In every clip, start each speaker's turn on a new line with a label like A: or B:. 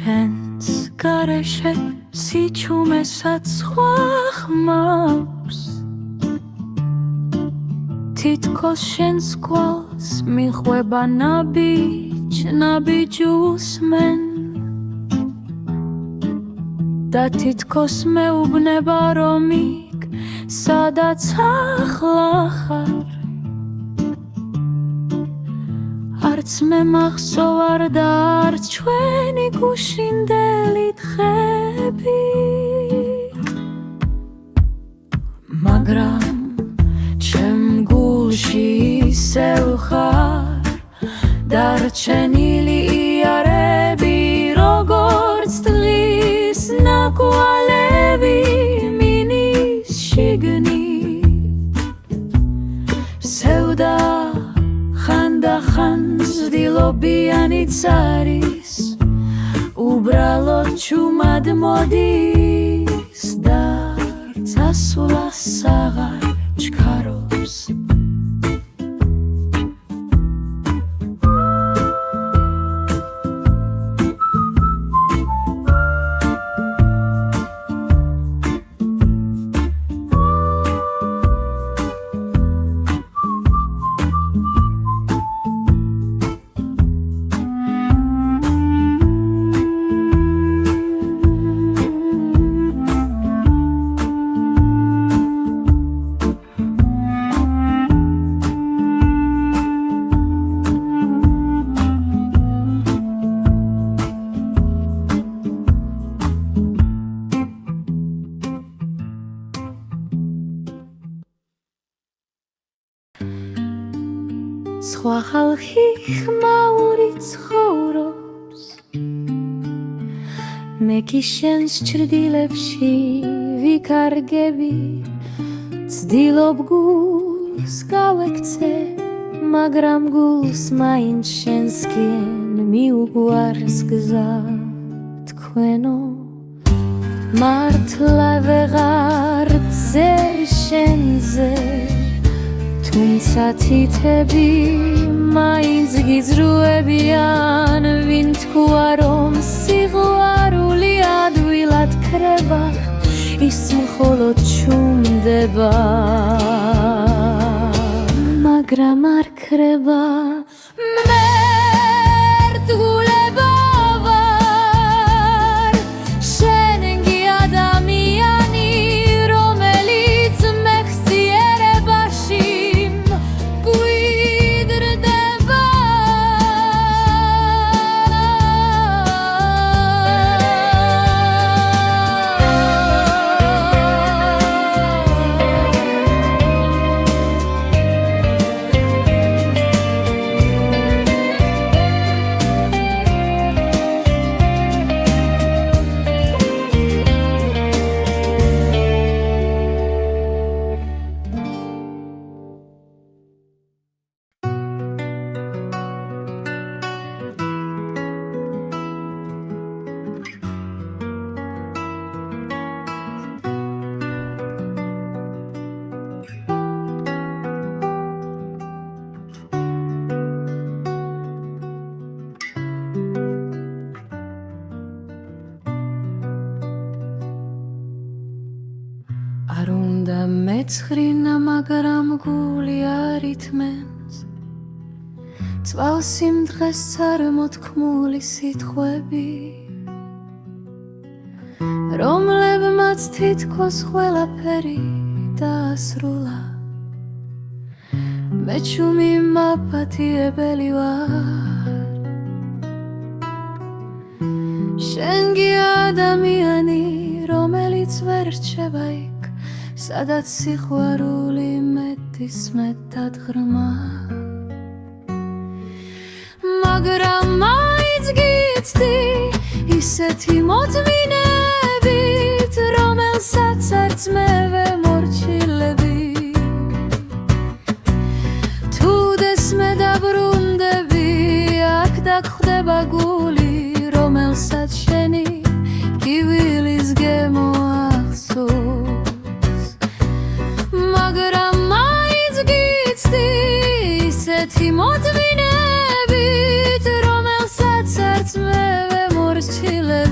A: შენს გარეშე სიჩუმესაც სხვა ხმავს თითქოს შენს გვალს მიხვება ნაბიჯ-ნაბიჯ-უსმენ და თითქოს მეუბნება რომ იქ სადაც ახლა ხარ არც მე მახსოვარ და არც ჩვენი გუშინდელი დღები მაგრამ ჩემ გულში ისევ ხარ დარჩენილი იარები როგორც დღის ნაკვალევი მინის შიგნით სევდა ხანდახან ზრდილობიანიც არის უბრალოდ ჩუმად მოდის და წასვლას აღარ ჩქარობს სხვა ხალხი ხმაური ცხოვრობს მე კი შენს ჩრდილებში ვიკარგები ცდილობ გულს გავექცე მაგრამ გულს მაინც შენსკენ მიუგვარს გზა თქვენო მართლა ვეღარ წერ შენზე თუმცა თითები მაინც გიზრუებიან ვინ თქვა რომ სიყვარული ადვილად ქრება ის მხოლოდ ჩუმდება მაგრამ არ ქრება მერტგულება ვარ შენ კი ადამიანი რომელიც მეხსიერებაში არ უნდა მეცხრინა მაგრამ გული არ ითმენს წვალს იმ დღეს არ მოთქმული სიტყვები რომლებმაც თითქოს ყველაფერი დაასრულა მე ჩუმი მაპატიებელი ვარ შენ კი ადამიანი რომელიც ვერ რჩება იქ სადაც სიყვარული მეტის მეტად ღრმა მაგრამ მაინც გიცდი ისეთი მოთმინებით რომელსაც არც მე ვემორჩილები თუდეს მე დაბრუნდები აქ დაგხვდება გული რომელსაც შენი კივილის გემო ახსოვს მაგრამ მაინც გიცდი ისეთი მოთმინებით რომელსაც არც მე ვემორჩილები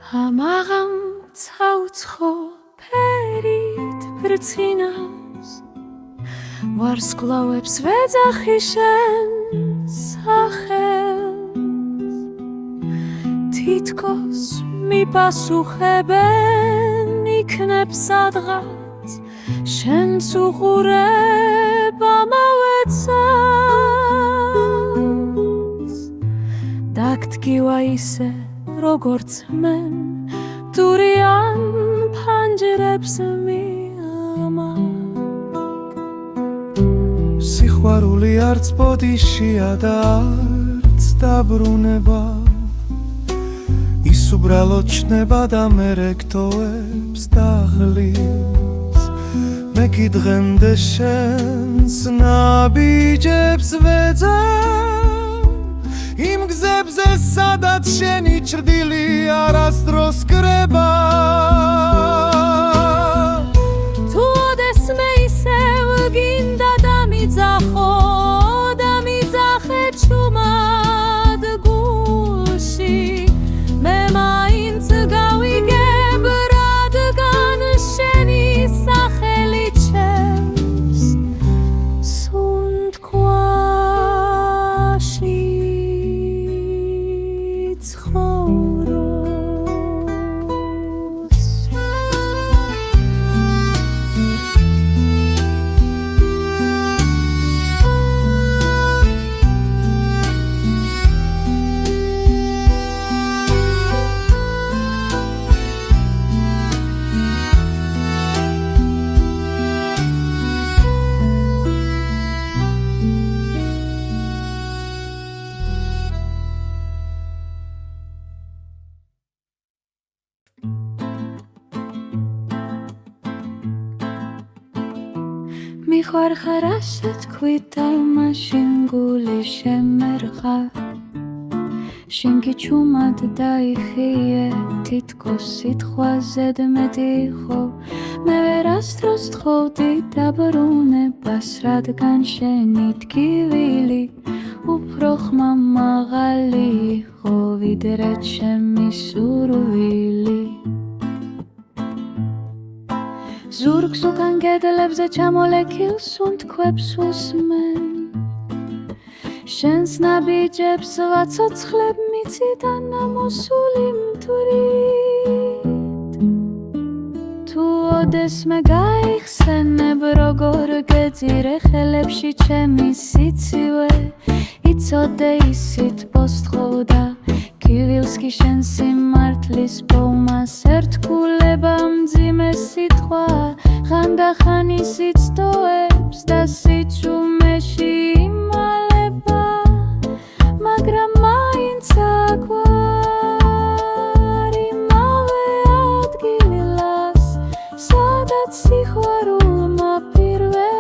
A: ამაღამ ცაუცხო ფერით ბრწინავს ვარსკვლავებს ვეძახი შენ სახელს თითქოს მიპასუხებენ იქნებ სადღაც შენც უყურებ ამავე ცალს დაგთგივა ისე როგორც მენ დურიან ფანჯრებს
B: სიყვარული არც ბოდიშია და არც დაბრუნება ის უბრალოდ ჩნდება და მერე გტოვებს დაღლის მე კი დღემდე შენს ნაბიჯებს ვეძებ იმ გზებზე სადაც შენი ჭრდილი არასდროს კრება
A: თუ ოდესმე ისევ გინდა დამიძახო დამიძახე ჩუმად გულში მე მაინც გავიგებ რადგან შენი სახელი ჩემს სუნთქვაში ცხოვრობს მიხარხარ ასე თქვი და მაშინ გული შემერხა შენ კი ჩუმად დაიხიე თითქოს სიტყვაზე მეტი იყო მე ვერასდროს თხოვდი დაბრუნებას რადგან შენი ტკივილი უფრო ხმამაღალი იყო ვიდრე ჩემი სურვილი ზურგს უკან კედლებზე ჩამოლექილს უთქვებს უსმენ შენს ნაბიჯებს ვაცოცხლებ მიწიდან ამოსული მტვრით თუ ოდესმე გაიხსენებ როგორ გეძირე ხელებში ჩემი სიცივე იცოდე ისით პოსთხოვდა კივილს კი შენ სიმართლის პოვმას ერთგულება მძიმე სიტყვა ხანდახან ისიც ტოებს და სიჩუმეში იმალება მაგრამ მაინც აგვარ იმავე ადგილას სადაც სიყვარულმა პირველ